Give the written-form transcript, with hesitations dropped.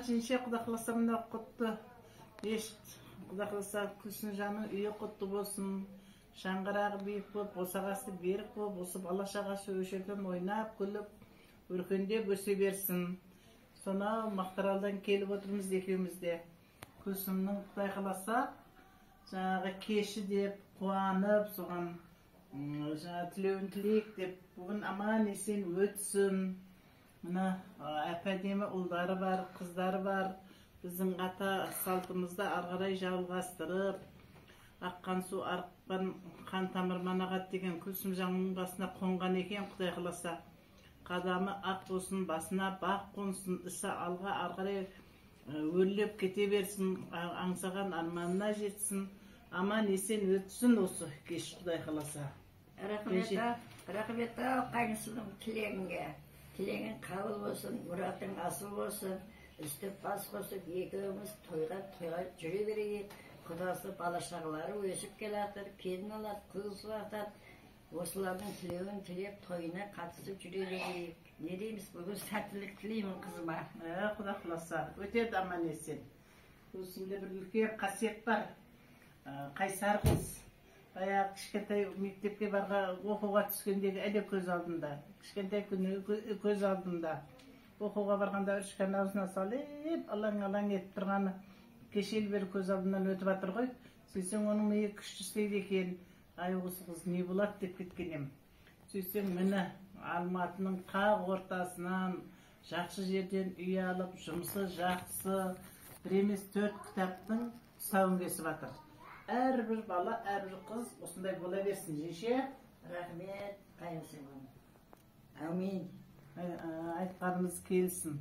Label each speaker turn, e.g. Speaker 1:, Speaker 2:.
Speaker 1: Жинше Құда қаласа мына құтты ешт. Құда қаласа күлсін жаның үйі құтты болсын. Шаңғырағы биік болып, босағасы берік болып, осы бала шағасы өшерден ойнап, күліп, өркендеп өсе берсін. Сонау Мақтаралдан келіп отырмыз екеумізде. Күлсімнің Құдай қаласа жаңағы кеші деп қуанып, соған тілеуін тілейік деп, бүгін аман есен өтсін. Мына әп-әдемі ұлдары бар, қыздары бар. Біздің ата салтымызды арғарай жалғастырып, аққан су арыққан қан тамыр манағат деген Күлсім жаңның басына қонған екен. Құдай қаласа қадамы ақ болсын, басына бақ қонсын, ісі алға арғарай өрлеп кете берсін, аңсаған арманына жетсін, аман есен өтсін осы кеш. Құдай қаласа.
Speaker 2: Рахмет қайнысының тілегіңе. Тілегің қабыл болсын, мұратың асыл болсын, үстіп бас қосып, екеуміз тойға жүре берейік. Құдасы бала-шағалары өсіп келатыр, келін алады, қыз атады. Осылардың тілеуін тілеп, тойына қатысып жүре берейік. Не дейміз, бүгін сәттілік тілеймін қызыма.
Speaker 1: Құда қаласа, өтеді аман есен. Күлсімде бір үлкен қасиет бар. Қайсар қыз. Баяғы кішкентай мектепке барға оқуға түскендегі әлі көз алдында. Кішкентай күні көз алдында. Оқуға барғанда үршкен аузына салып, алаң-алаң етіп тұрғаны кешел бері көз алдынан өтіп атыр ғой. Сөйтсең, оның миы күшті істейді екен. Ай, осы қыз не болады деп кеткен ем. Сөйтсең, мені Алматының қақ ортасынан жақсы жерден үй алып, жұмысы жақсы, бір емес 4 кітаптың тұсауын кесіп атыр. Әрбір бала, әрбір қыз осындай бола берсін, жеше.
Speaker 2: Рахмет, қайынсымын. Әумин.
Speaker 1: Айтқанымыз келсін.